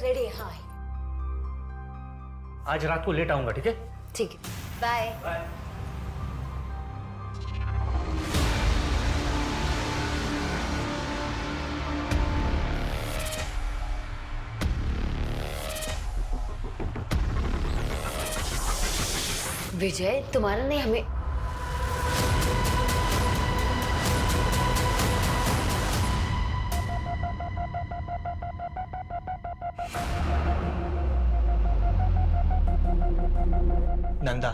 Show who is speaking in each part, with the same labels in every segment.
Speaker 1: Ready है। हाँ
Speaker 2: आज रात को लेट आऊंगा, ठीक है?
Speaker 1: ठीक है, बाय
Speaker 2: बाय।
Speaker 1: विजय, तुम्हारा नहीं हमें।
Speaker 3: नंदा,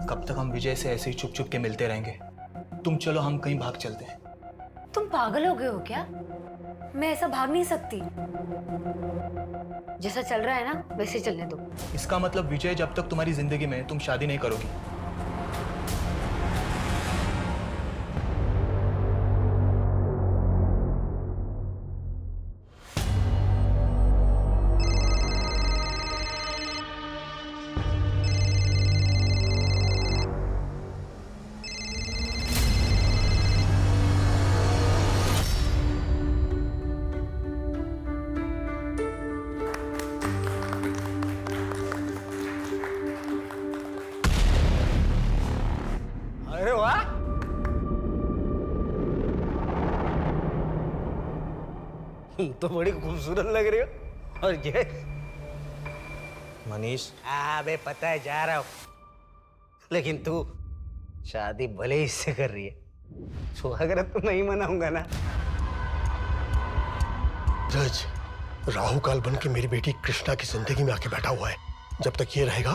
Speaker 3: कब तक हम विजय से ऐसे ही चुप चुप के मिलते रहेंगे? तुम चलो, हम कहीं भाग चलते हैं।
Speaker 1: तुम पागल हो गए हो क्या? मैं ऐसा भाग नहीं सकती। जैसा चल रहा है ना वैसे चलने दो।
Speaker 3: इसका मतलब विजय जब तक तुम्हारी जिंदगी में है, तुम शादी नहीं करोगी।
Speaker 4: अरे वाह, तो बड़ी खूबसूरत लग रही हो। और ये
Speaker 3: मनीष,
Speaker 4: बे पता है जा रहा हूँ, लेकिन तू शादी भले ही इससे कर रही है, तो अगर तो नहीं मनाऊंगा ना।
Speaker 5: जज, राहु काल बन के मेरी बेटी कृष्णा की जिंदगी में आके बैठा हुआ है। जब तक ये रहेगा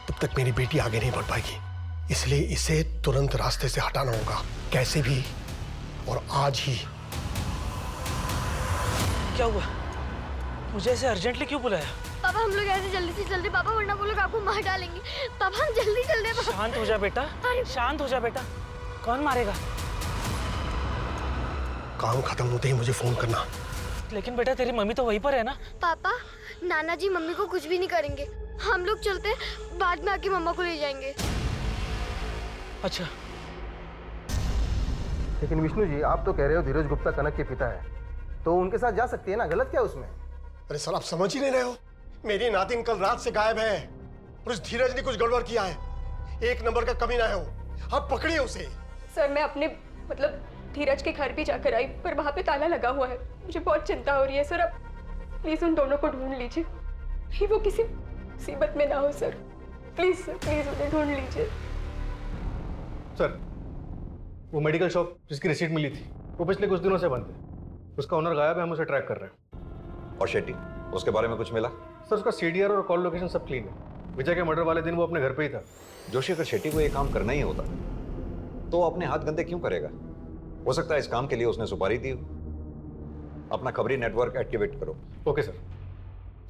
Speaker 5: तब तक मेरी बेटी आगे नहीं बढ़ पाएगी, इसलिए इसे तुरंत रास्ते से हटाना होगा, कैसे भी, और आज ही।
Speaker 2: क्या हुआ? मुझे ऐसे अर्जेंटली क्यों बुलाया?
Speaker 6: पापा हम लोग ऐसे जल्दी से जल्दी, पापा वरना वो लोग आपको मार डालेंगे। पापा हम जल्दी जल्दी। पापा
Speaker 2: शांत हो जा बेटा, शांत हो जा बेटा। कौन मारेगा?
Speaker 5: काम खत्म होते ही मुझे फोन करना।
Speaker 2: लेकिन बेटा तेरी मम्मी तो वहीं पर है ना।
Speaker 6: पापा, नाना जी मम्मी को कुछ भी नहीं करेंगे, हम लोग चलते, बाद में आके मम्मा को ले जाएंगे।
Speaker 2: अच्छा,
Speaker 7: लेकिन विष्णु जी, आप तो कह रहे हो धीरज गुप्ता कनक के पिता है, तो उनके साथ जा सकती है ना, गलत क्या उसमें?
Speaker 5: अरे सर, आप समझ ही नहीं रहे हो। मेरी नातिन कल रात से गायब है और उस धीरज ने कुछ गड़बड़ किया है। एक नंबर का कमीना है वो, आप पकड़िए उसे।
Speaker 8: सर मैं अपने मतलब धीरज के घर भी जाकर आई, पर वहाँ पे ताला लगा हुआ है। मुझे बहुत चिंता हो रही है सर, आप प्लीज उन दोनों को ढूंढ लीजिए, कहीं वो किसी मुसीबत में ना हो सर। प्लीज सर, प्लीज उन्हें ढूंढ लीजिए।
Speaker 9: सर, वो मेडिकल शॉप जिसकी रिसीट मिली थी वो पिछले कुछ दिनों से बंद है, उसका ओनर गायब है, हम उसे ट्रैक कर रहे हैं।
Speaker 10: और शेट्टी, उसके बारे में कुछ मिला?
Speaker 9: सर उसका सीडीआर और कॉल लोकेशन सब क्लीन है। विजय के मर्डर वाले दिन वो अपने घर पे ही था।
Speaker 10: जोशी, अगर शेट्टी को ये काम करना ही होता तो वो अपने हाथ गंदे क्यों करेगा? हो सकता है इस काम के लिए उसने सुपारी दी हो। अपना खबरी नेटवर्क एक्टिवेट करो।
Speaker 9: Okay sir.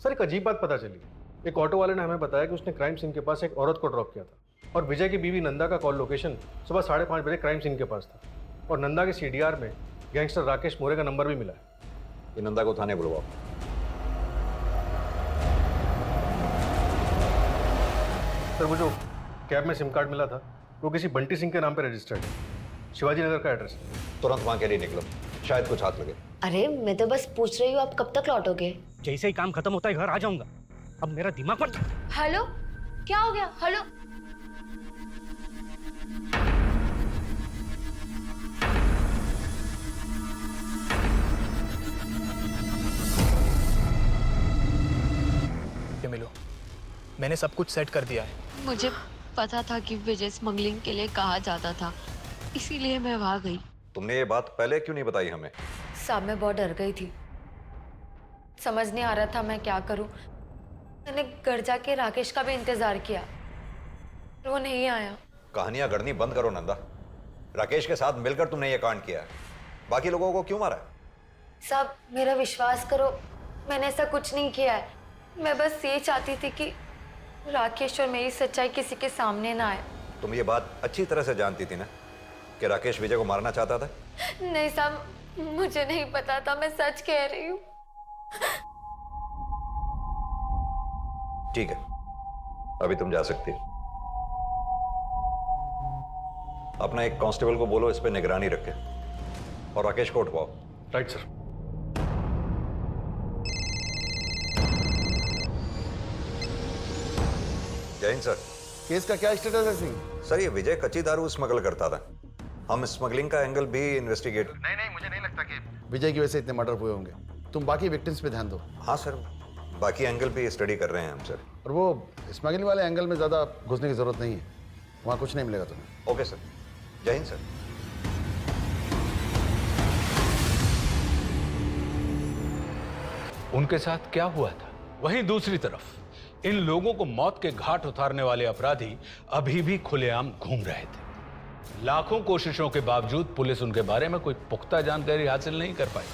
Speaker 9: सर एक अजीब बात पता चली, एक ऑटो वाले ने हमें बताया कि उसने क्राइम सीन के पास एक औरत को ड्रॉप किया था और विजय की बीवी नंदा का कॉल लोकेशन सुबह 5:30 बजे क्राइम सीन के पास था और नंदा के सीडीआर में गैंगस्टर राकेश मोरे का नंबर भी मिला है।
Speaker 10: ये नंदा को थाने बुलवाओ।
Speaker 9: सर वो जो कैब में सिम कार्ड मिला था वो किसी बंटी सिंह के नाम पे रजिस्टर्ड है, शिवाजी नगर का एड्रेस।
Speaker 10: तुरंत वहां के लिए निकलो, शायद कुछ हाथ लगे।
Speaker 1: अरे मैं तो बस पूछ रही हूँ, आप कब तक लौटोगे?
Speaker 2: जैसे ही काम खत्म होता है घर आ जाऊंगा। अब मेरा दिमाग पर।
Speaker 6: हेलो, क्या हो गया? हेलो,
Speaker 3: ये मिलो, मैंने सब कुछ सेट कर दिया है।
Speaker 11: मुझे पता था कि विजय स्मगलिंग के लिए कहा जाता था, इसीलिए मैं वहां गई।
Speaker 10: तुमने ये बात पहले क्यों नहीं बताई हमें?
Speaker 1: साहब मैं बहुत डर गई थी, समझ नहीं आ रहा था मैं क्या करूं। मैंने घर जाके राकेश का भी इंतजार किया, वो नहीं आया।
Speaker 10: कहानियां गढ़नी बंद करो नंदा। राकेश के साथ मिलकर तुमने ये कांड किया है, बाकी लोगों को क्यों मारा है?
Speaker 1: साहब मेरा विश्वास करो, मैंने ऐसा कुछ नहीं किया है। मैं बस ये चाहती थी कि राकेश और मेरी सच्चाई किसी के सामने ना आए।
Speaker 10: तुम ये बात अच्छी तरह से जानती थी ना कि राकेश विजय को मारना चाहता था?
Speaker 1: नहीं साहब, मुझे नहीं पता था, मैं सच कह रही हूँ।
Speaker 10: ठीक है, अभी तुम जा सकती हो। अपना एक कांस्टेबल को बोलो इस पे निगरानी रखे और राकेश को उठवाओ।
Speaker 9: Right sir.
Speaker 10: जय हिंद सर।
Speaker 7: केस का क्या स्टेटस है सिंह?
Speaker 10: सर ये विजय कच्ची दारू स्मगल करता था। हम स्मगलिंग का एंगल भी इन्वेस्टिगेट।
Speaker 7: नहीं, मुझे नहीं लगता कि विजय की वजह से इतने मर्डर हुए होंगे। तुम बाकी विक्टिम्स पे ध्यान दो।
Speaker 10: हाँ सर, बाकी एंगल भी स्टडी कर रहे हैं हम सर।
Speaker 7: और वो स्मगलिंग वाले एंगल में ज़्यादा घुसने की जरूरत नहीं है, वहाँ कुछ नहीं मिलेगा तुम्हें।
Speaker 10: ओके सर, जय हिंद सर।
Speaker 12: उनके साथ क्या हुआ था? वहीं दूसरी तरफ इन लोगों को मौत के घाट उतारने वाले अपराधी अभी भी खुलेआम घूम रहे थे। लाखों कोशिशों के बावजूद पुलिस उनके बारे में कोई पुख्ता जानकारी हासिल नहीं कर पाई।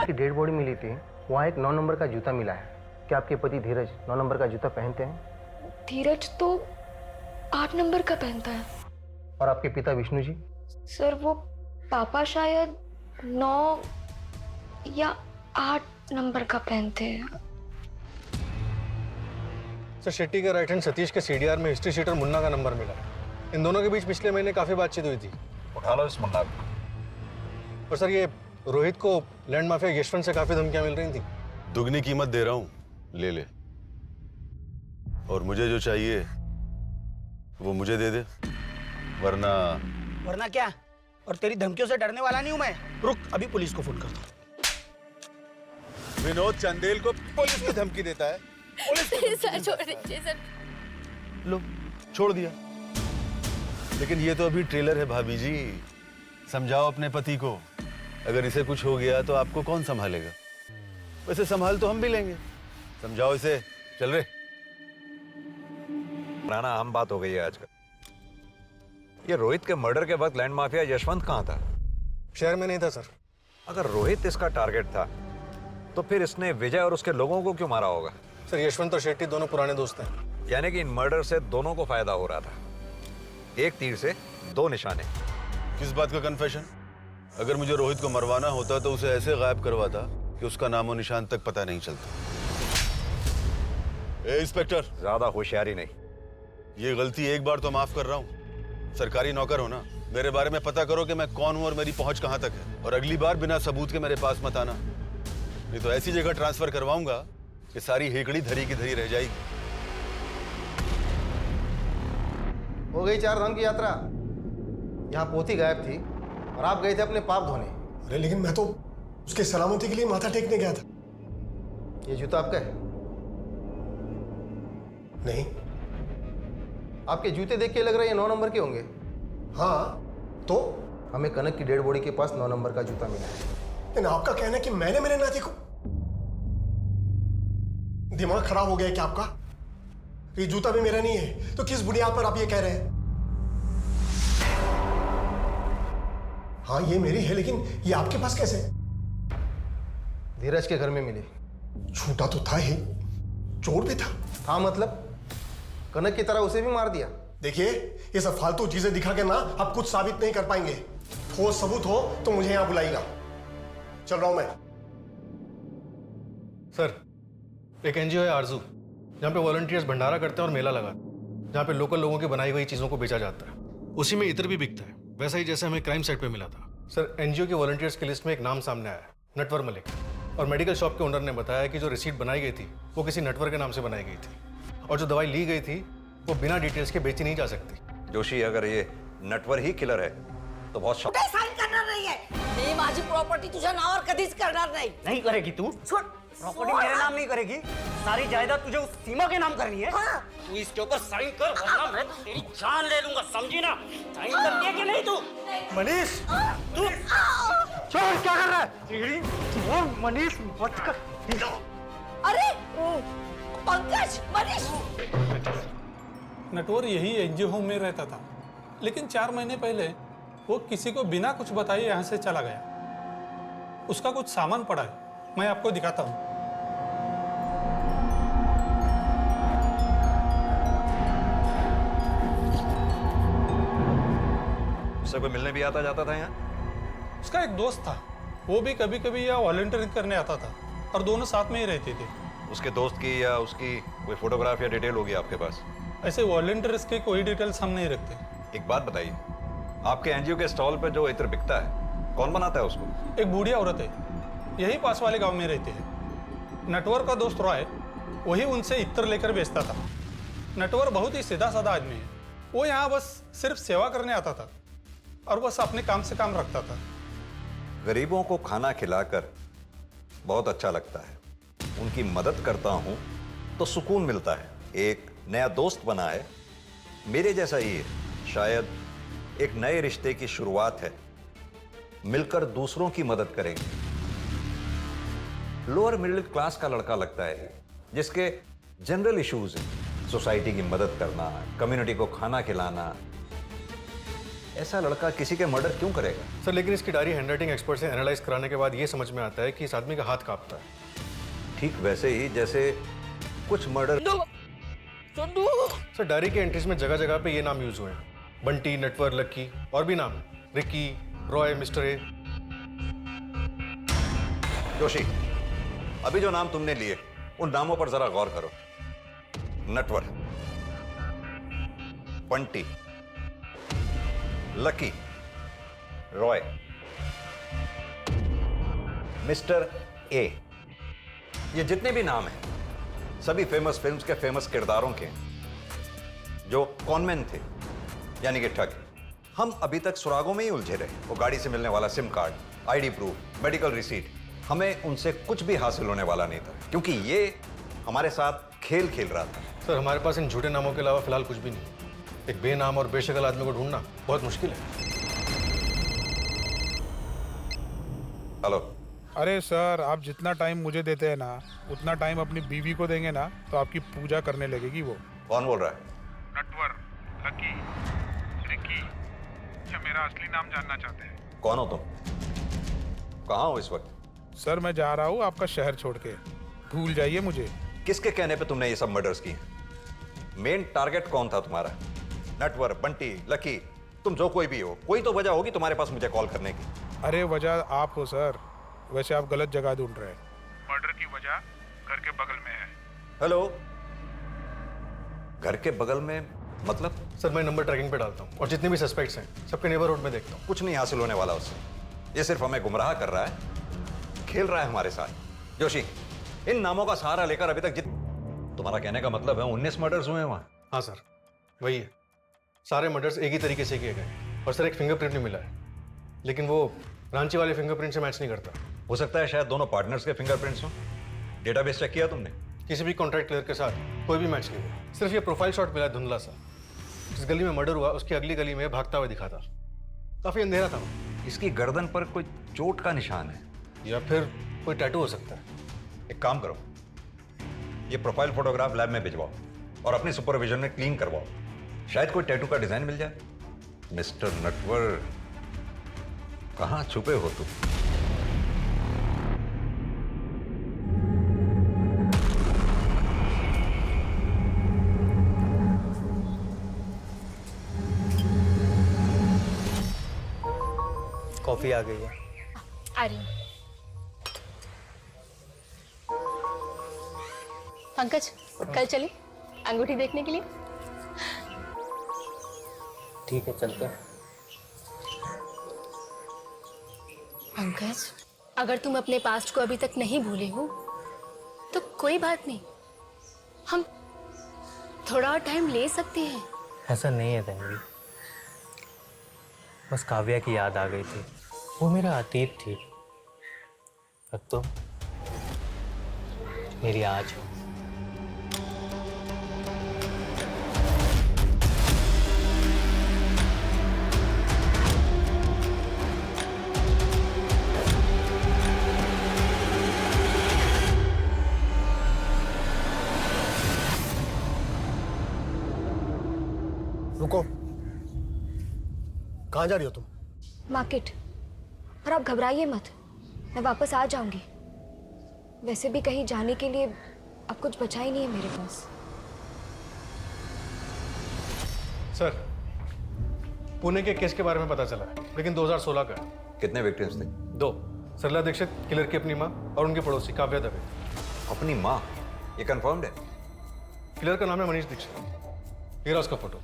Speaker 7: की डेड बॉडी मिली थी, वहाँ एक 9 नंबर का जूता मिला है। क्या आपके पति धीरज 9 नंबर का जूता पहनते हैं?
Speaker 8: धीरज तो 8 नंबर का पहनता है।
Speaker 7: और आपके पिता विष्णु जी?
Speaker 8: सर वो पापा शायद 9 या 8 नंबर का पहनते हैं।
Speaker 9: सर शेट्टी के राइट हैंड सतीश के सीडीआर में हिस्ट्री शीटर मुन्ना का नंबर मिला। इन दोनों के बीच पिछले महीने काफी बातचीत हुई थी।
Speaker 10: उठा लो इस मुन्ना को।
Speaker 9: और सर ये रोहित को लैंड माफिया यशवंत से काफी धमकियां मिल रही थी।
Speaker 13: दुगनी कीमत दे रहा हूं, ले ले। और मुझे जो चाहिए वो मुझे दे दे,
Speaker 4: वरना क्या? और तेरी धमकियों से डरने वाला नहीं हूं मैं। रुक, अभी पुलिस को फोन करता हूं।
Speaker 13: विनोद चंदेल को पुलिस की धमकी देता है।
Speaker 1: सर छोड़ दीजिए सर।
Speaker 13: लो, छोड़ दिया। लेकिन ये तो अभी ट्रेलर है भाभी जी। समझाओ अपने पति को, अगर इसे कुछ हो गया तो आपको कौन संभालेगा? वैसे संभाल तो हम भी लेंगे। समझाओ इसे। चल रे।
Speaker 10: पुराना आम बात हो गई है आजकल। ये रोहित के मर्डर के वक्त लैंड माफिया यशवंत कहाँ था?
Speaker 9: शहर में नहीं था सर।
Speaker 10: अगर रोहित इसका टारगेट था तो फिर इसने विजय और उसके लोगों को क्यों मारा होगा?
Speaker 9: सर यशवंत और शेट्टी दोनों पुराने दोस्त हैं।
Speaker 10: यानी कि इन मर्डर से दोनों को फायदा हो रहा था। एक तीर से 2 निशाने।
Speaker 13: किस बात का कन्फेशन? अगर मुझे रोहित को मरवाना होता तो उसे ऐसे गायब करवाता कि उसका नामो निशान तक पता नहीं चलता। ए इंस्पेक्टर,
Speaker 10: ज्यादा होशियारी नहीं।
Speaker 13: ये गलती एक बार तो माफ कर रहा हूँ। सरकारी नौकर हो ना, मेरे बारे में पता करो कि मैं कौन हूँ और मेरी पहुंच कहाँ तक है। और अगली बार बिना सबूत के मेरे पास मत आना, नहीं तो ऐसी जगह ट्रांसफर करवाऊंगा कि सारी हेकड़ी धरी की धरी रह जाएगी।
Speaker 7: हो गई 4 धाम की यात्रा। यहाँ पोथी गायब थी और आप गए थे अपने पाप धोने।
Speaker 5: अरे लेकिन मैं तो उसके सलामती के लिए माथा टेकने गया था।
Speaker 7: ये जूता आपका है?
Speaker 5: नहीं।
Speaker 7: आपके जूते देख के लग रहा है ये 9 नंबर के होंगे।
Speaker 5: हाँ तो?
Speaker 7: हमें कनक की डेड बॉडी के पास 9 नंबर का जूता मिला है।
Speaker 5: लेकिन आपका कहना है कि मैंने मेरे नाती को। दिमाग खराब हो गया है क्या आपका? ये जूता भी मेरा नहीं है तो किस बुनियाद पर आप ये कह रहे हैं? हाँ ये मेरी है, लेकिन ये आपके पास कैसे?
Speaker 7: धीरज के घर में मिली।
Speaker 5: झूठा तो था ही, चोर भी था।
Speaker 7: हाँ मतलब कनक की तरह उसे भी मार दिया।
Speaker 5: देखिए ये सब फालतू चीजें दिखा के ना आप कुछ साबित नहीं कर पाएंगे। ठोस सबूत हो तो मुझे यहां बुलाइएगा। चल रहा हूं मैं।
Speaker 9: सर एक एनजीओ है आरजू, जहाँ पे वॉलंटियर्स भंडारा करते हैं और मेला लगाते हैं, जहाँ पे लोकल लोगों की बनाई हुई चीज़ों को बेचा जाता है। उसी में इतर भी बिकता है, वैसा ही जैसे हमें क्राइम साइट पे मिला था। सर एनजीओ के वॉलंटियर्स की लिस्ट में एक नाम सामने आया है, नटवर मलिक। और मेडिकल शॉप के ओनर ने बताया कि जो रिसीट बनाई गई थी वो किसी नटवर के नाम से बनाई गई थी, और जो दवाई ली गई थी वो बिना डिटेल्स के बेची नहीं जा सकती।
Speaker 10: जोशी, अगर ये नटवर ही किलर है तो बहुत शौक।
Speaker 14: साइन करणार नाहीये मी माझी प्रॉपर्टी तुझ्या नावावर कधीच करणार नाही।
Speaker 4: नहीं करेगी तू? प्रॉपर्टी मेरे नाम नहीं करेगी, सारी जायदाद तुझे उस सीमा के नाम करनी है।
Speaker 14: हाँ।
Speaker 4: तू इसके ऊपर साइन कर, वरना मैं तेरी जान ले लूंगा, समझी ना? साइन करनी है कि नहीं तू? मनीष, तू छोड़, क्या कर रहा है? छोड़ मनीष, मत कर।
Speaker 14: अरे पंकज, मनीष।
Speaker 15: नटवर यही एनजीओ होम में रहता था, लेकिन 4 महीने पहले वो किसी को बिना कुछ बताए यहाँ से चला गया। उसका कुछ सामान पड़ा है, मैं आपको दिखाता हूँ।
Speaker 10: उससे कोई मिलने भी आता जाता था यहाँ?
Speaker 15: उसका एक दोस्त था, वो भी कभी कभी यहाँ वॉलंटियरिंग करने आता था और दोनों साथ में ही रहते थे।
Speaker 10: उसके दोस्त की या उसकी कोई फोटोग्राफ या डिटेल होगी आपके पास?
Speaker 15: ऐसे वॉलंटियर्स की कोई डिटेल्स हम नहीं रखते।
Speaker 10: एक बात बताइए, आपके एनजीओ के स्टॉल पर जो इत्र बिकता है कौन बनाता है उसको?
Speaker 15: एक बूढ़ी औरत है, यही पास वाले गांव में रहती है। नटवर का दोस्त रॉय वही उनसे इत्र लेकर बेचता था। नटवर बहुत ही सीधा साधा आदमी है। वो यहाँ बस सिर्फ सेवा करने आता था और बस अपने काम से काम रखता था।
Speaker 10: गरीबों को खाना खिलाकर बहुत अच्छा लगता है, उनकी मदद करता हूं तो सुकून मिलता है। एक नया दोस्त बना है, मेरे जैसा ही है। शायद एक नए रिश्ते की शुरुआत है, मिलकर दूसरों की मदद करेंगे। लोअर मिडिल क्लास का लड़का लगता है जिसके जनरल इश्यूज हैं, सोसाइटी की मदद करना, कम्युनिटी को खाना खिलाना। ऐसा लड़का किसी के मर्डर क्यों करेगा?
Speaker 9: सर लेकिन इसकी डायरी हैंडराइटिंग एक्सपर्ट से एनालाइज कराने के बाद ये समझ में आता है कि इस आदमी का हाथ कांपता है।
Speaker 10: ठीक वैसे ही जैसे कुछ मर्डर।
Speaker 9: सर डायरी के एंट्रीज में जगह जगह पे ये नाम यूज हुए हैं, बंटी, नटवर, लक्की, और भी नाम है, Ricky, Roy, mister A.
Speaker 10: Joshi, अभी जो नाम तुमने लिए उन नामों पर जरा गौर करो। Natwar, Bunty, lucky, Roy, mister A, ये जितने भी नाम हैं सभी फेमस फिल्म्स के फेमस किरदारों के जो कॉनमैन थे, यानी कि ठग। हम अभी तक सुरागों में ही उलझे रहे। वो गाड़ी से मिलने वाला SIM card, ID proof, medical receipt, हमें उनसे कुछ भी हासिल होने वाला नहीं था क्योंकि ये हमारे साथ खेल खेल रहा था।
Speaker 9: सर हमारे पास इन झूठे नामों के अलावा फिलहाल कुछ भी नहीं। एक बेनाम और बेशक्ल आदमी को ढूंढना बहुत मुश्किल है।
Speaker 10: हेलो।
Speaker 16: अरे सर, आप जितना टाइम मुझे देते हैं ना, उतना टाइम अपनी बीवी को देंगे ना तो आपकी पूजा करने लगेगी वो।
Speaker 10: कौन बोल रहा है?
Speaker 16: नटवर, लकी, रिकी, क्या मेरा असली नाम जानना चाहते हैं?
Speaker 10: कौन हो तुम? कहाँ हो इस वक्त?
Speaker 16: सर मैं जा रहा हूँ आपका शहर छोड़ के, भूल जाइए मुझे।
Speaker 10: किसके कहने पे तुमने ये सब मर्डर्स किए? मेन टारगेट कौन था तुम्हारा? नटवर, बंटी, लकी, तुम जो कोई भी हो, कोई तो वजह होगी तुम्हारे पास मुझे कॉल करने की।
Speaker 16: अरे वजह आप हो सर, वैसे आप गलत जगह ढूंढ रहे हैं। मर्डर की वजह घर के बगल में है।
Speaker 10: हेलो, घर के बगल में मतलब?
Speaker 9: सर मैं नंबर ट्रैकिंग पे डालता हूँ और जितने भी सस्पेक्ट्स हैं सबके नेबरहुड में देखता हूँ।
Speaker 10: कुछ नहीं हासिल होने वाला उससे, ये सिर्फ हमें गुमराह कर रहा है, खेल रहा है हमारे साथ। जोशी, इन नामों का सहारा लेकर अभी तक तुम्हारा कहने का मतलब है 19 मर्डर्स हुए हैं वहां?
Speaker 9: हाँ सर, वही है। सारे मर्डर्स एक ही तरीके से किए गए और सर एक फिंगरप्रिंट नहीं मिला है, लेकिन वो रांची वाले फिंगरप्रिंट से मैच नहीं करता।
Speaker 10: हो सकता है शायद दोनों पार्टनर्स के फिंगरप्रिंट्स हों। डेटाबेस चेक किया तुमने?
Speaker 9: किसी भी कॉन्ट्रैक्ट क्लियर के साथ कोई भी मैच नहीं हुआ। सिर्फ ये प्रोफाइल शॉट मिला धुंधला सा। जिस गली में मर्डर हुआ उसकी अगली गली में भागता हुआ दिखा था। काफी अंधेरा था।
Speaker 10: इसकी गर्दन पर कोई चोट का निशान है
Speaker 9: या फिर कोई टैटू हो सकता है।
Speaker 10: एक काम करो, ये प्रोफाइल फोटोग्राफ लैब में भिजवाओ और अपनी सुपरविजन में क्लीन करवाओ, शायद कोई टैटू का डिजाइन मिल जाए। मिस्टर नटवर, कहां छुपे हो तुम?
Speaker 2: कॉफी आ गई है।
Speaker 8: आ रही हूँ। पंकज, कल चले अंगूठी देखने के लिए?
Speaker 2: ठीक है, चलते हैं।
Speaker 8: पंकज, अगर तुम अपने पास्ट को अभी तक नहीं भूले हो तो कोई बात नहीं, हम थोड़ा और टाइम ले सकते हैं।
Speaker 2: ऐसा नहीं है तन्वी, बस काव्या की याद आ गई थी। वो मेरा अतीत थी, अब तो मेरी आज हो।
Speaker 5: रुको, कहाँ जा रही हो तुम?
Speaker 6: मार्केट। और आप घबराइए मत, मैं वापस आ जाऊंगी। वैसे भी कहीं जाने के लिए अब कुछ बचा ही नहीं है मेरे पास।
Speaker 9: सर, पुणे के केस के बारे में पता चला है, लेकिन 2016 का है।
Speaker 10: कितने विक्टिम्स थे?
Speaker 9: 2। सरला दीक्षित, किलर की अपनी माँ, और उनके पड़ोसी काव्या दवे।
Speaker 10: अपनी माँ? ये कंफर्म्ड है?
Speaker 9: किलर का नाम है मनीष दीक्षित। ये रहा उसका फोटो।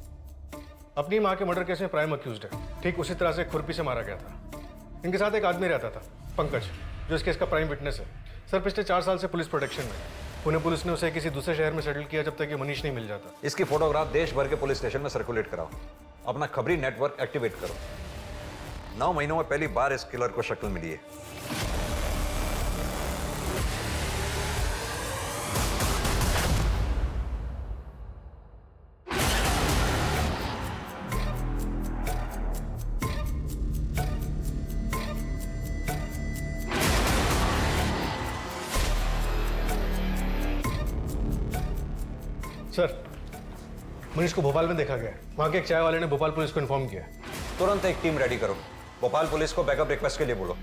Speaker 9: अपनी माँ के मर्डर केस में प्राइम अक्यूज्ड है। ठीक उसी तरह से खुरपी से मारा गया था। इनके साथ एक आदमी रहता था, पंकज, जो इस केस का प्राइम विटनेस है। सर पिछले 4 साल से पुलिस प्रोटेक्शन में है। पुणे पुलिस ने उसे किसी दूसरे शहर में सेटल किया जब तक ये मनीष नहीं मिल जाता।
Speaker 10: इसकी फोटोग्राफ देश भर के पुलिस स्टेशन में सर्कुलेट कराओ, अपना खबरी नेटवर्क एक्टिवेट करो। 9 महीनों में पहली बार इस किलर को शक्ल मिली है।
Speaker 9: सर, मनीष को भोपाल में देखा गया है। वहां के एक चाय वाले ने भोपाल पुलिस को इन्फॉर्म किया है।
Speaker 10: तुरंत एक टीम रेडी करो, भोपाल पुलिस को बैकअप रिक्वेस्ट के लिए बोलो।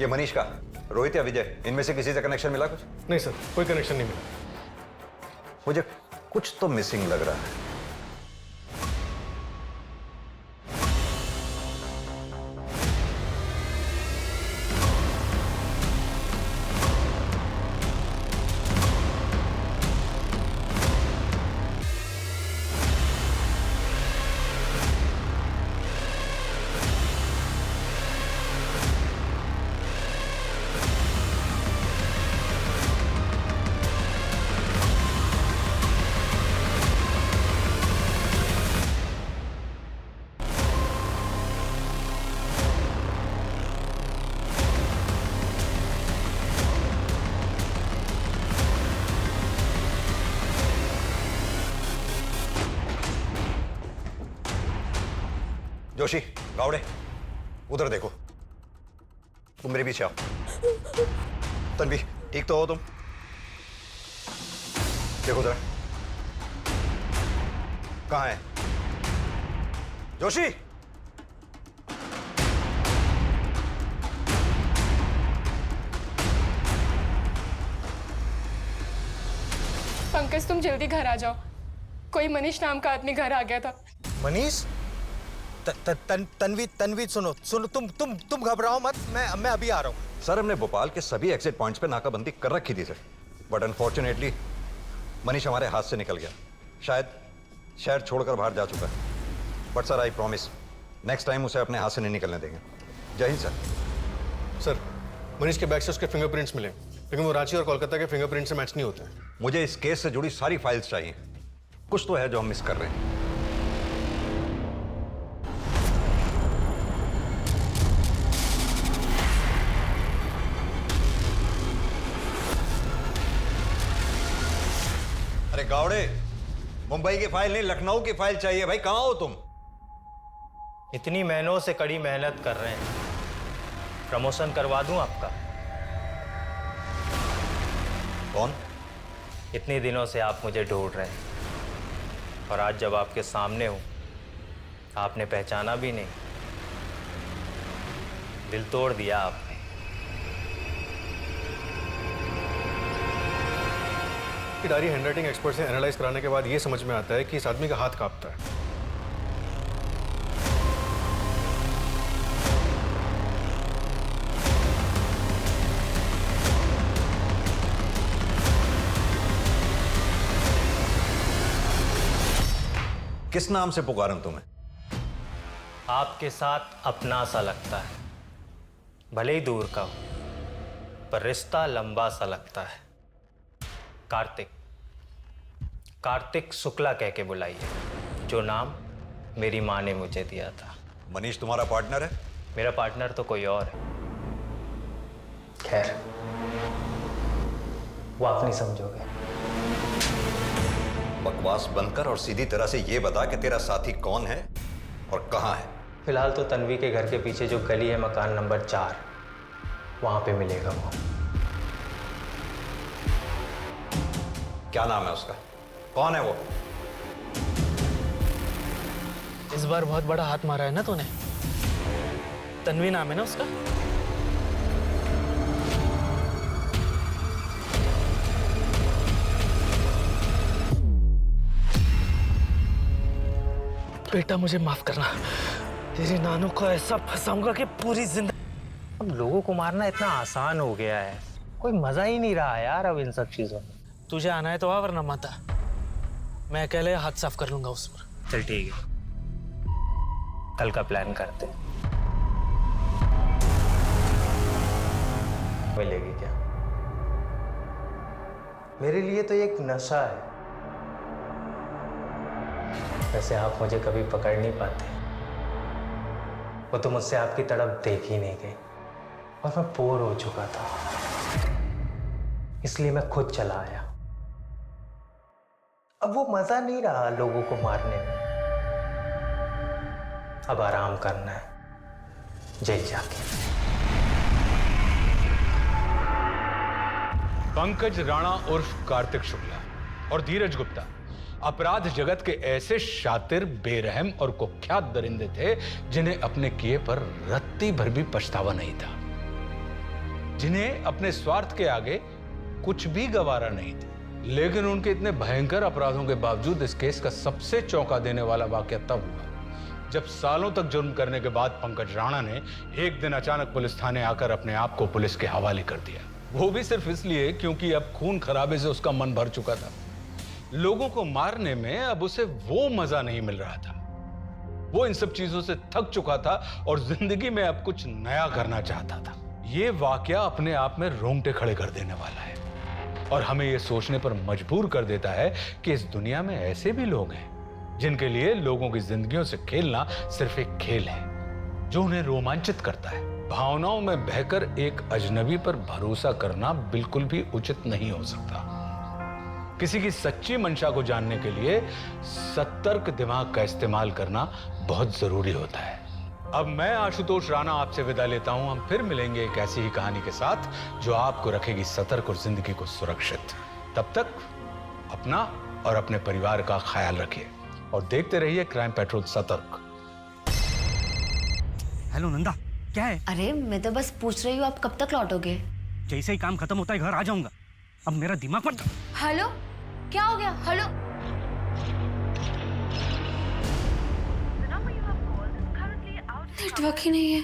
Speaker 10: ये मनीष का, रोहित या विजय, इनमें से किसी से कनेक्शन मिला कुछ?
Speaker 9: नहीं सर, कोई कनेक्शन नहीं मिला।
Speaker 10: मुझे कुछ तो मिसिंग लग रहा है। जोशी, गावड़े, उधर देखो। तुम मेरे पीछे आओ। तन्वी, ठीक तो हो तुम? देखो जरा, कहाँ है जोशी?
Speaker 8: पंकज, तुम जल्दी घर आ जाओ। कोई मनीष नाम का आदमी घर आ गया था।
Speaker 3: मनीष? तन्वी सुनो, तुम घबराओ मत, मैं अभी आ रहा हूँ।
Speaker 10: सर, हमने भोपाल के सभी एग्जिट पॉइंट्स पे नाकाबंदी कर रखी थी सर, बट अनफॉर्चुनेटली मनीष हमारे हाथ से निकल गया। शायद शहर छोड़कर बाहर जा चुका है। But sir, I promise, next time उसे अपने हाथ से नहीं निकलने देंगे। जय हिंद सर।
Speaker 9: सर, मनीष के बैग से उसके फिंगरप्रिंट्स मिले, लेकिन वो रांची और कोलकाता के फिंगरप्रिंट से मैच नहीं होते हैं।
Speaker 10: मुझे इस केस से जुड़ी सारी फाइल्स चाहिए। कुछ तो है जो हम मिस कर रहे हैं। अरे गावड़े, मुंबई की फाइल नहीं, लखनऊ की फाइल चाहिए भाई। कहां हो तुम?
Speaker 2: इतनी महीनों से कड़ी मेहनत कर रहे हैं, प्रमोशन करवा दूं आपका?
Speaker 10: कौन?
Speaker 2: इतने दिनों से आप मुझे ढूंढ रहे हैं और आज जब आपके सामने हूं, आपने पहचाना भी नहीं। दिल तोड़ दिया आपने।
Speaker 9: कि डायरी हैंडराइटिंग एक्सपर्ट से एनालाइज कराने के बाद ये समझ में आता है कि इस आदमी का हाथ कांपता है।
Speaker 10: किस नाम से पुकारूं तुम्हें?
Speaker 2: आपके साथ अपना सा लगता है, भले ही दूर का हो, पर रिश्ता लंबा सा लगता है। कार्तिक, कार्तिक शुक्ला कह के बुलाइए, जो नाम मेरी माँ ने मुझे दिया था।
Speaker 10: मनीष तुम्हारा पार्टनर है?
Speaker 2: मेरा पार्टनर तो कोई और है। खैर, वो आप नहीं समझोगे।
Speaker 10: बकवास बंद कर और सीधी तरह से ये बता कि तेरा साथी कौन है और कहाँ है।
Speaker 2: फिलहाल तो तन्वी के घर के पीछे जो गली है, मकान नंबर 4, वहां पे मिलेगा वो।
Speaker 10: क्या नाम है उसका? कौन है वो?
Speaker 17: इस बार बहुत बड़ा हाथ मारा है ना तूने। तन्वी नाम है ना उसका? बेटा मुझे माफ करना, तेरी नानू को ऐसा फंसाऊंगा कि पूरी जिंदगी।
Speaker 2: अब लोगों को मारना इतना आसान हो गया है, कोई मजा ही नहीं रहा यार अब इन सब चीजों में।
Speaker 17: तुझे आना है तो आ, वरना मत आ। मैं अकेले हाथ साफ कर लूंगा उस पर।
Speaker 2: चल ठीक है, कल का प्लान करते हैं। मिलेगी क्या? मेरे लिए तो ये एक नशा है। वैसे आप मुझे कभी पकड़ नहीं पाते। वो तो मुझसे आपकी तरफ देख ही नहीं गई और मैं बोर हो चुका था, इसलिए मैं खुद चला आया। अब वो मजा नहीं रहा लोगों को मारने में। अब आराम करना है जेल जाके।
Speaker 12: पंकज राणा उर्फ कार्तिक शुक्ला और धीरज गुप्ता अपराध जगत के ऐसे शातिर, बेरहम और कुख्यात दरिंदे थे जिन्हें अपने किए पर रत्ती भर भी पछतावा नहीं था, जिन्हें अपने स्वार्थ के आगे कुछ भी गवारा नहीं था। लेकिन उनके इतने भयंकर अपराधों के बावजूद इस केस का सबसे चौंका देने वाला वाकया तब हुआ जब सालों तक जुर्म करने के बाद पंकज राणा ने एक दिन अचानक पुलिस थाने आकर अपने आप को पुलिस के हवाले कर दिया। वो भी सिर्फ इसलिए क्योंकि अब खून खराबे से उसका मन भर चुका था। लोगों को मारने में अब उसे वो मजा नहीं मिल रहा था। वो इन सब चीजों से थक चुका था और जिंदगी में अब कुछ नया करना चाहता था। ये वाकया अपने आप में रोंगटे खड़े कर देने वाला है और हमें यह सोचने पर मजबूर कर देता है कि इस दुनिया में ऐसे भी लोग हैं जिनके लिए लोगों की जिंदगियों से खेलना सिर्फ एक खेल है जो उन्हें रोमांचित करता है। भावनाओं में बहकर एक अजनबी पर भरोसा करना बिल्कुल भी उचित नहीं हो सकता। किसी की सच्ची मंशा को जानने के लिए सतर्क दिमाग का इस्तेमाल करना बहुत जरूरी होता है। अब मैं आशुतोष राणा आपसे विदा लेता हूं। हम फिर मिलेंगे एक ऐसी ही कहानी के साथ जो आपको रखेगी सतर्क और जिंदगी को सुरक्षित। तब तक अपना और अपने परिवार का ख्याल रखिए और देखते रहिए क्राइम पेट्रोल सतर्क।
Speaker 4: हेलो नंदा, क्या है?
Speaker 1: अरे मैं तो बस पूछ रही हूँ आप कब तक लौटोगे?
Speaker 4: जैसे ही काम खत्म होता है घर आ जाऊंगा। अब मेरा दिमाग मत।
Speaker 1: हेलो, क्या हो गया? हेलो, नेटवर्क ही नहीं है।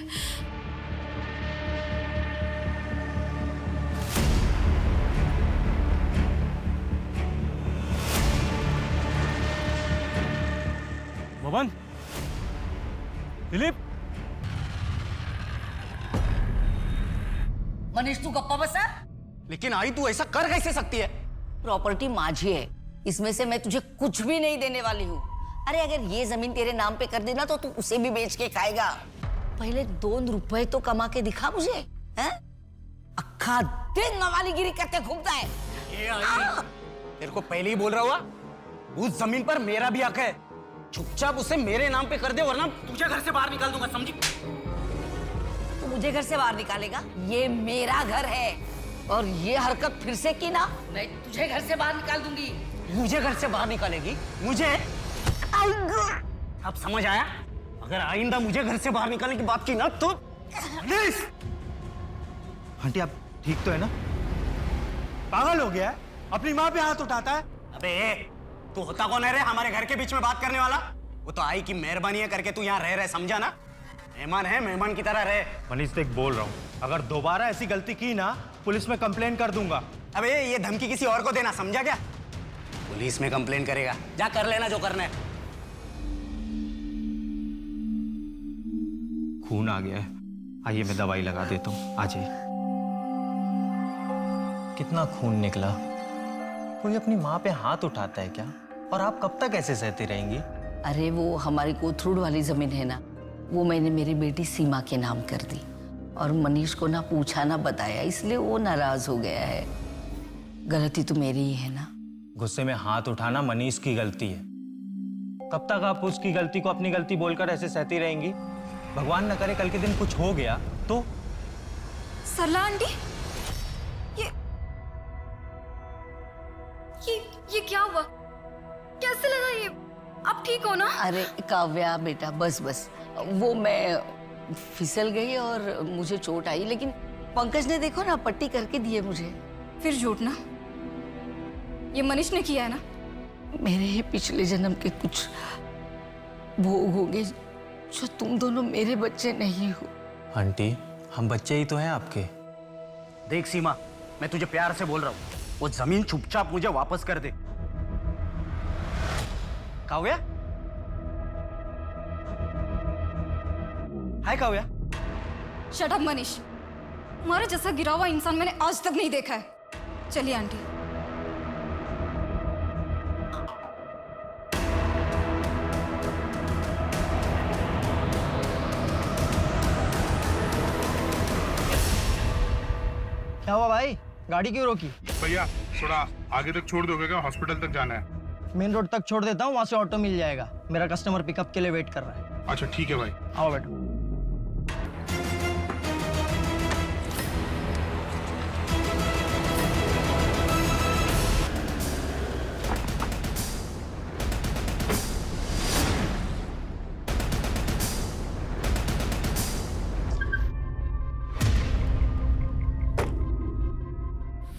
Speaker 4: मोहन, दिलीप,
Speaker 14: मनीष तू गप्पा बसा।
Speaker 4: लेकिन आई तू ऐसा कर कैसे सकती है?
Speaker 14: प्रॉपर्टी माझी है, इसमें से मैं तुझे कुछ भी नहीं देने वाली हूँ। अरे अगर ये जमीन तेरे नाम पे कर देना तो तू उसे भी बेच के खाएगा। पहले 2 रुपए तो कमा के दिखा मुझे, हैं? अक्खा दिन नवालीगिरी करके घूमता है।
Speaker 4: तेरे को पहले ही बोल रहा हुआ, उस जमीन पर मेरा भी हक है। चुपचाप उसे मेरे नाम पे कर दे वरना तुझे घर से बाहर निकाल दूंगा, समझी?
Speaker 14: तू मुझे घर से बाहर निकालेगा? ये मेरा घर है और ये हरकत फिर से की ना, मैं तुझे घर से बाहर निकाल दूंगी।
Speaker 4: मुझे घर से बाहर निकालेगी? मुझे? अब समझ आया? अगर आइंदा मुझे घर से बाहर निकालने की बात की ना तो
Speaker 18: आंटी आप ठीक तो है ना? पागल हो गया है? अपनी माँ पे हाथ उठाता है।
Speaker 4: अबे तू होता कौन है रे हमारे घर के बीच में बात करने वाला? वो तो आई की मेहरबानी है करके तू यहाँ रह रहे, समझा ना? मेहमान है, मेहमान की तरह रहे।
Speaker 18: मनीष देख बोल रहा हूँ, अगर दोबारा ऐसी गलती की ना पुलिस में कंप्लेन कर दूंगा।
Speaker 4: अबे ये धमकी किसी और को देना, समझा क्या? पुलिस में कंप्लेन करेगा, जा कर लेना जो करना है।
Speaker 18: खून आ गया है, आइए मैं दवाई लगा देता हूँ, आ जाइए।
Speaker 2: कितना खून निकला? कोई अपनी माँ पे हाथ उठाता है क्या? और आप कब तक ऐसे सहती रहेंगी?
Speaker 14: अरे वो हमारी कोथरूड वाली जमीन है ना, वो मैंने मेरी बेटी सीमा के नाम कर दी और मनीष को ना पूछा ना बताया, इसलिए वो नाराज हो गया है। गलती तो मेरी ही है ना।
Speaker 2: गुस्से में हाथ उठाना मनीष की गलती है। कब तक आप उसकी गलती को अपनी गलती बोलकर ऐसे सहती रहेंगी? भगवान न करे कल के दिन कुछ हो गया तो?
Speaker 8: सरला आंटी, ये क्या हुआ? कैसे लगा ये? आप ठीक हो ना?
Speaker 14: अरे काव्या बेटा, बस बस वो मैं फिसल गई और मुझे चोट आई, लेकिन पंकज ने देखो ना पट्टी करके दी है मुझे।
Speaker 8: फिर झूठ ना, ये मनीष ने किया है ना?
Speaker 14: मेरे ही पिछले जन्म के कुछ भोग होंगे जो तुम दोनों मेरे बच्चे नहीं हो।
Speaker 2: आंटी हम बच्चे ही तो हैं आपके।
Speaker 4: देख सीमा, मैं तुझे प्यार से बोल रहा हूँ, वो जमीन चुपचाप मुझे वापस कर दे। काव्या, हाय काव्या।
Speaker 8: शट अप मनीष,
Speaker 19: तुम्हारे जैसा गिरा हुआ इंसान मैंने आज तक नहीं देखा है। चलिए आंटी।
Speaker 20: क्या हुआ भाई, गाड़ी क्यों रोकी?
Speaker 16: भैया थोड़ा आगे तक छोड़ दोगे क्या? हॉस्पिटल तक जाना है।
Speaker 20: मेन रोड तक छोड़ देता हूँ, वहाँ से ऑटो मिल जाएगा। मेरा कस्टमर पिकअप के लिए वेट कर रहा है।
Speaker 16: अच्छा ठीक है भाई।
Speaker 20: आओ बैठो।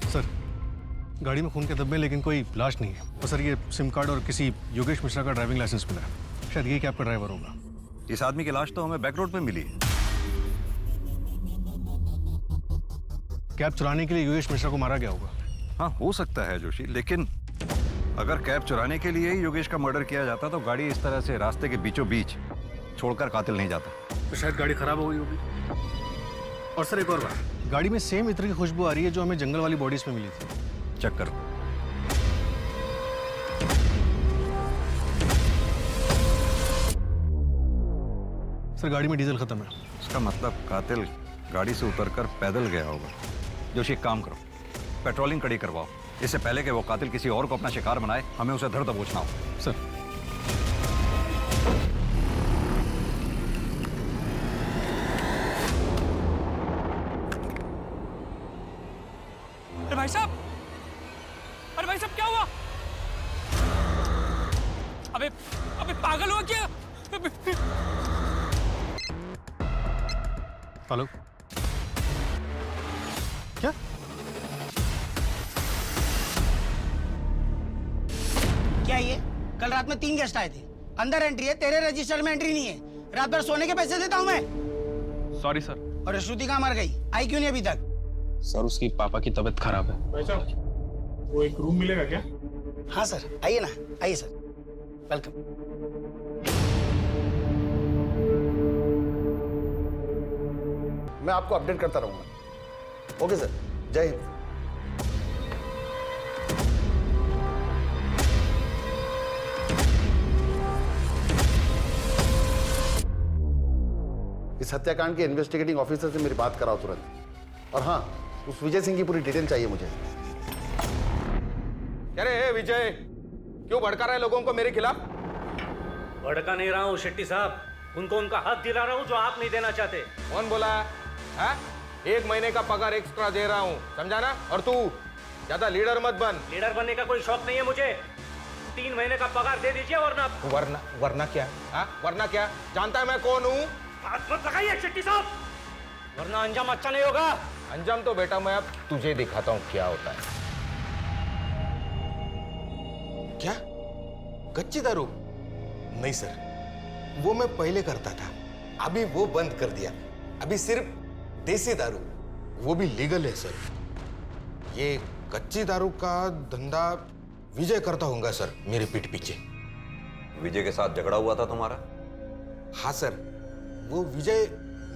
Speaker 9: सर, गाड़ी में खून के धब्बे लेकिन कोई लाश नहीं है। और सर ये सिम कार्ड और किसी योगेश मिश्रा का ड्राइविंग लाइसेंस मिला है। शायद ये कैब का ड्राइवर होगा।
Speaker 10: इस आदमी की लाश तो हमें बैक रोड पे मिली है।
Speaker 9: कैब चुराने के लिए योगेश मिश्रा को मारा गया होगा।
Speaker 10: हाँ हो सकता है जोशी, लेकिन अगर कैब चुराने के लिए ही योगेश का मर्डर किया जाता तो गाड़ी इस तरह से रास्ते के बीचों बीच छोड़कर कातिल नहीं जाता।
Speaker 9: तो शायद गाड़ी खराब हो गई होगी। और सर एक और बात, गाड़ी में सेम इत्र की खुशबू आ रही है जो हमें जंगल वाली बॉडीज में मिली थी।
Speaker 10: चेक करो।
Speaker 9: सर गाड़ी में डीजल खत्म है।
Speaker 10: इसका मतलब कातिल गाड़ी से उतरकर पैदल गया होगा। जोशी एक काम करो, पेट्रोलिंग कड़ी करवाओ। इससे पहले कि वो कातिल किसी और को अपना शिकार बनाए, हमें उसे धर दबोचना हो।
Speaker 9: सर
Speaker 21: अरे भाई साहब, अरे भाई साहब क्या हुआ? अबे अबे पागल हुआ क्या?
Speaker 9: हेलो, क्या?
Speaker 20: क्या ये? कल रात में 3 गेस्ट आए थे। अंदर एंट्री है, तेरे रजिस्टर में एंट्री नहीं है। रात भर सोने के पैसे देता हूँ मैं।
Speaker 21: Sorry sir.
Speaker 20: और श्रुति कहाँ मर गई? आई क्यों नहीं अभी तक?
Speaker 21: सर उसकी पापा की तबीयत खराब है।
Speaker 16: भाई साहब वो एक रूम मिलेगा क्या?
Speaker 20: हाँ सर, आइए ना, आइए सर, वेलकम।
Speaker 7: मैं आपको अपडेट करता रहूंगा। ओके सर, जय हिंद। इस हत्याकांड के इन्वेस्टिगेटिंग ऑफिसर से मेरी बात कराओ तुरंत। और हाँ, उस विजय सिंह की पूरी डिटेल चाहिए मुझे।
Speaker 22: अरे विजय, क्यों भड़का रहे लोगों को मेरे खिलाफ?
Speaker 2: भड़का नहीं रहा हूँ शेट्टी साहब, उनको उनका हक दिला रहा हूँ जो आप नहीं देना चाहते।
Speaker 22: कौन बोला है? 1 महीने का पगार एक्स्ट्रा दे रहा हूँ, समझा ना? और तू ज्यादा लीडर मत बन।
Speaker 2: लीडर बनने का कोई शौक नहीं है मुझे। 3 महीने का पगार दे दीजिए,
Speaker 22: वरना क्या? हाँ वरना क्या? जानता है मैं कौन हूँ?
Speaker 2: हाथ मत लगाइए शेट्टी साहब, वरना अंजाम अच्छा नहीं होगा।
Speaker 22: अंजाम तो बेटा मैं अब तुझे दिखाता हूँ क्या होता है।
Speaker 7: क्या? कच्ची दारू? नहीं सर, वो मैं पहले करता था, अभी वो बंद कर दिया। अभी सिर्फ देसी दारू, वो भी लीगल है सर। ये कच्ची दारू का धंधा विजय करता होगा सर, मेरे पीठ पीछे।
Speaker 10: विजय के साथ झगड़ा हुआ था तुम्हारा?
Speaker 7: हाँ सर, वो विजय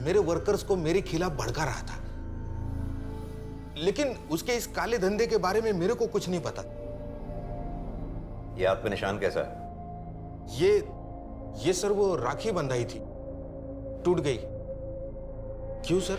Speaker 7: मेरे वर्कर्स को मेरे खिलाफ भड़का रहा था, लेकिन उसके इस काले धंधे के बारे में मेरे को कुछ नहीं पता।
Speaker 10: ये हाथ पे निशान कैसा है?
Speaker 7: ये सर वो राखी बंधाई थी, टूट गई। क्यों सर?